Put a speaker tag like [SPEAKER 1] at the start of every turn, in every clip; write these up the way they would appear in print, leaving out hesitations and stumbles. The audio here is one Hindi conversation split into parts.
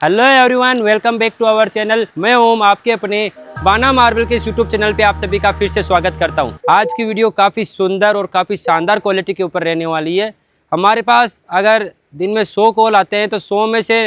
[SPEAKER 1] Hello everyone, welcome back to our channel. मैं ओम, आपके अपने बाना मार्बल के यूट्यूब चैनल पे आप सभी का फिर से स्वागत करता हूं। आज की वीडियो काफ़ी सुंदर और काफ़ी शानदार क्वालिटी के ऊपर रहने वाली है। हमारे पास अगर दिन में 100 कॉल आते हैं तो 100 में से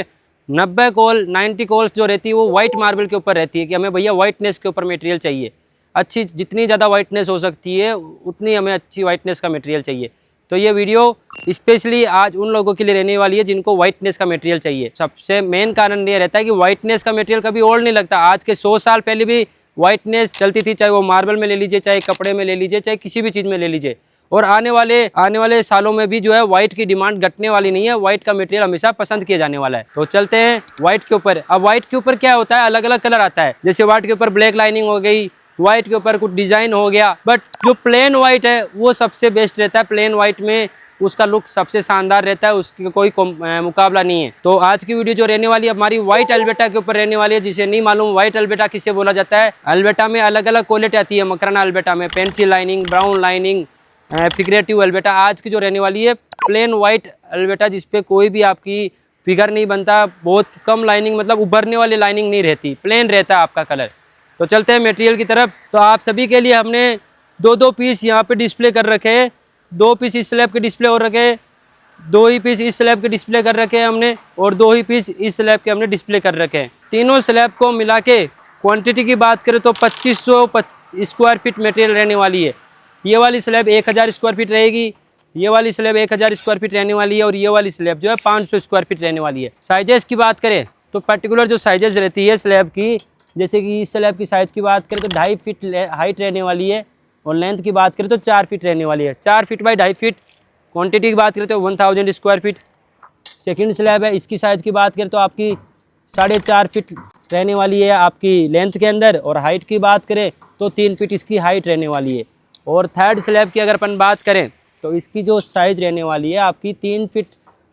[SPEAKER 1] 90 कॉल्स जो रहती है वो वाइट मार्बल के ऊपर रहती है कि हमें भैया वाइटनेस के ऊपर मटेरियल चाहिए। अच्छी जितनी ज़्यादा वाइटनेस हो सकती है उतनी हमें अच्छी वाइटनेस का मटेरियल चाहिए। तो ये वीडियो स्पेशली आज उन लोगों के लिए रहने वाली है जिनको वाइटनेस का मटेरियल चाहिए। सबसे मेन कारण ये रहता है कि वाइटनेस का मटेरियल कभी ओल्ड नहीं लगता। आज के 100 साल पहले भी वाइटनेस चलती थी, चाहे वो मार्बल में ले लीजिए, चाहे कपड़े में ले लीजिए, चाहे किसी भी चीज़ में ले लीजिए। और आने वाले सालों में भी जो है वाइट की डिमांड घटने वाली नहीं है। वाइट का मटेरियल हमेशा पसंद किया जाने वाला है। तो चलते हैं वाइट के ऊपर। अब वाइट के ऊपर क्या होता है, अलग अलग कलर आता है। जैसे वाइट के ऊपर ब्लैक लाइनिंग हो गई, व्हाइट के ऊपर कुछ डिजाइन हो गया, बट जो प्लेन व्हाइट है वो सबसे बेस्ट रहता है। प्लेन व्हाइट में उसका लुक सबसे शानदार रहता है, उसकी कोई मुकाबला नहीं है। तो आज की वीडियो जो रहने वाली है हमारी व्हाइट अल्बेटा के ऊपर रहने वाली है। जिसे नहीं मालूम व्हाइट अल्बेटा किसे बोला जाता है, अल्बेटा में अलग अलग क्वालिटी आती है। मकराना अल्बेटा में pencil lining, brown lining, figurative Alberta. आज की जो रहने वाली है प्लेन व्हाइट अल्बेटा, जिसपे कोई भी आपकी फिगर नहीं बनता, बहुत कम लाइनिंग, मतलब उभरने वाली लाइनिंग नहीं रहती, प्लेन रहता है आपका कलर। तो चलते हैं मटेरियल की तरफ। तो आप सभी के लिए हमने दो पीस यहाँ पे डिस्प्ले कर रखे हैं। 2 पीस इस स्लैब के डिस्प्ले हो रखे हैं, 2 ही पीस इस स्लैब के डिस्प्ले कर रखे हैं हमने, और 2 ही पीस इस स्लैब के हमने डिस्प्ले कर रखे हैं। तीनों स्लैब को मिला के क्वान्टिटी की बात करें तो 2500 स्क्वायर फीट मटेरियल रहने वाली है। ये वाली स्लैब 1000 स्क्वायर फीट रहेगी, ये वाली स्लैब 1000 स्क्वायर फीट रहने वाली है, और ये वाली स्लैब जो है 500 स्क्वायर फीट रहने वाली है। साइजेस की बात करें तो पर्टिकुलर जो साइजेस रहती है स्लैब की, जैसे कि इस स्लैब की साइज़ की बात करें तो 2.5 फीट हाइट रहने वाली है, और लेंथ की बात करें तो 4 फीट रहने वाली है। 4 फीट बाई 2.5 फीट। क्वांटिटी की बात करें तो 1000 स्क्वायर फीट। सेकंड स्लैब है, इसकी साइज़ की बात करें तो आपकी 4.5 फीट रहने वाली है आपकी लेंथ के अंदर, और हाइट की बात करें तो 3 फीट इसकी हाइट रहने वाली है। और थर्ड स्लैब की अगर अपन बात करें तो इसकी जो साइज़ रहने वाली है आपकी 3 फीट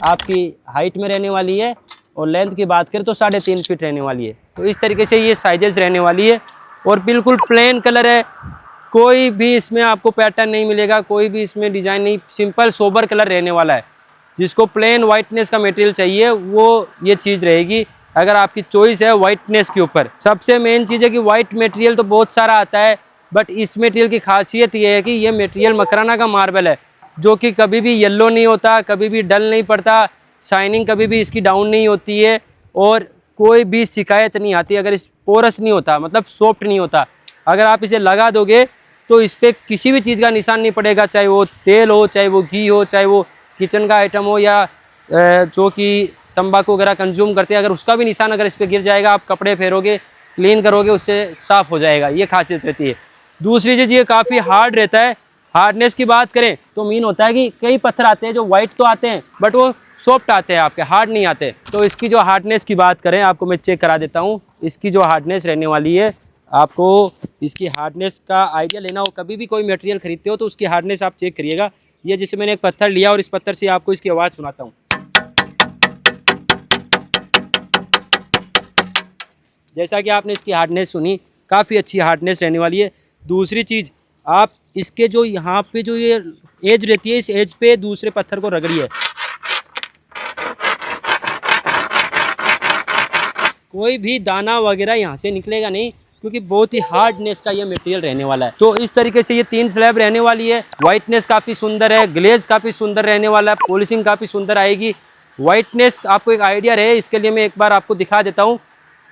[SPEAKER 1] आपकी हाइट में रहने वाली है, और लेंथ की बात करें तो 3.5 फीट रहने वाली है। तो इस तरीके से ये साइजेस रहने वाली है, और बिल्कुल प्लेन कलर है। कोई भी इसमें आपको पैटर्न नहीं मिलेगा, कोई भी इसमें डिज़ाइन नहीं, सिंपल सोबर कलर रहने वाला है। जिसको प्लेन वाइटनेस का मटेरियल चाहिए वो ये चीज़ रहेगी। अगर आपकी चॉइस है वाइटनेस के ऊपर, सबसे मेन चीज़ है कि वाइट मटेरियल तो बहुत सारा आता है, बट इस मटेरियल की खासियत ये है कि ये मटेरियल मकराना का मार्बल है, जो कि कभी भी येलो नहीं होता, कभी भी डल नहीं पड़ता, शाइनिंग कभी भी इसकी डाउन नहीं होती है, और कोई भी शिकायत नहीं आती। अगर इस पोरस नहीं होता, मतलब सॉफ्ट नहीं होता, अगर आप इसे लगा दोगे तो इस पर किसी भी चीज़ का निशान नहीं पड़ेगा, चाहे वो तेल हो, चाहे वो घी हो, चाहे वो किचन का आइटम हो, या जो कि तंबाकू वगैरह कंज्यूम करते हैं, अगर उसका भी निशान अगर इस पर गिर जाएगा, आप कपड़े फेरोगे, क्लीन करोगे, उससे साफ़ हो जाएगा। ये खासियत रहती है। दूसरी चीज़ ये काफ़ी हार्ड रहता है। हार्डनेस की बात करें तो मीन होता है कि कई पत्थर आते हैं जो वाइट तो आते हैं बट वो सॉफ्ट आते हैं, आपके हार्ड नहीं आते। तो इसकी जो हार्डनेस की बात करें, आपको मैं चेक करा देता हूँ। इसकी जो हार्डनेस रहने वाली है, आपको इसकी हार्डनेस का आइडिया लेना हो, कभी भी कोई मटेरियल खरीदते हो तो उसकी हार्डनेस आप चेक करिएगा। ये जैसे मैंने एक पत्थर लिया और इस पत्थर से आपको इसकी आवाज़ सुनाता हूँ। जैसा कि आपने इसकी हार्डनेस सुनी, काफ़ी अच्छी हार्डनेस रहने वाली है। दूसरी चीज़, आप इसके जो यहाँ पे जो ये एज रहती है, इस एज पे दूसरे पत्थर को रगड़िए, कोई भी दाना वगैरह यहाँ से निकलेगा नहीं, क्योंकि बहुत ही हार्डनेस का ये मटेरियल रहने वाला है। तो इस तरीके से ये 3 स्लैब रहने वाली है। वाइटनेस काफ़ी सुंदर है, ग्लेज काफ़ी सुंदर रहने वाला है, पॉलिशिंग काफ़ी सुंदर आएगी। वाइटनेस आपको एक आइडिया रहे इसके लिए मैं एक बार आपको दिखा देता हूँ।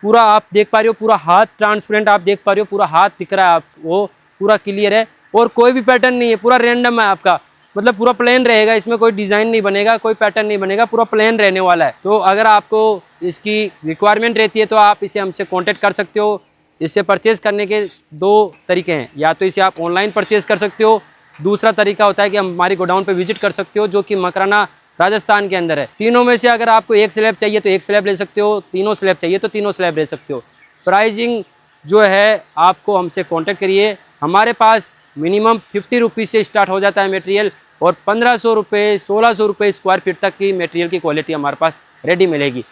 [SPEAKER 1] पूरा आप देख पा रहे हो, पूरा हाथ ट्रांसपेरेंट आप देख पा रहे हो, पूरा हाथ दिख रहा है, आप वो पूरा क्लियर है, और कोई भी पैटर्न नहीं है, पूरा रैंडम है आपका, मतलब पूरा प्लेन रहेगा। इसमें कोई डिज़ाइन नहीं बनेगा, कोई पैटर्न नहीं बनेगा, पूरा प्लेन रहने वाला है। तो अगर आपको इसकी रिक्वायरमेंट रहती है तो आप इसे हमसे कांटेक्ट कर सकते हो। इससे परचेज़ करने के 2 तरीके हैं, या तो इसे आप ऑनलाइन परचेज़ कर सकते हो, दूसरा तरीका होता है कि हमारी गोडाउन पे विजिट कर सकते हो, जो कि मकराना राजस्थान के अंदर है। तीनों में से अगर आपको 1 स्लैब चाहिए तो 1 स्लैब ले सकते हो, तीनों स्लैब चाहिए तो तीनों स्लैब ले सकते हो। प्राइसिंग जो है आपको हमसे कांटेक्ट करिए। हमारे पास मिनिमम 50 रुपीज़ से स्टार्ट हो जाता है मटेरियल, और 1500 रुपये 1600 रुपये स्क्वायर फीट तक की मटेरियल की क्वालिटी हमारे पास रेडी मिलेगी।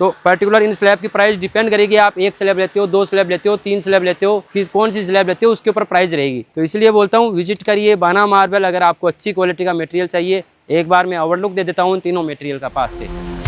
[SPEAKER 1] तो पर्टिकुलर इन स्लैब की प्राइस डिपेंड करेगी, आप 1 स्लैब लेते हो, 2 स्लैब लेते हो, 3 स्लैब लेते हो, कि कौन सी स्लैब लेते हो उसके ऊपर प्राइस रहेगी। तो इसलिए बोलता हूँ विजिट करिए बाना मार्बल। अगर आपको अच्छी क्वालिटी का मटेरियल चाहिए, एक बार मैं ओवरलुक दे देता हूँ तीनों मटेरियल का पास से।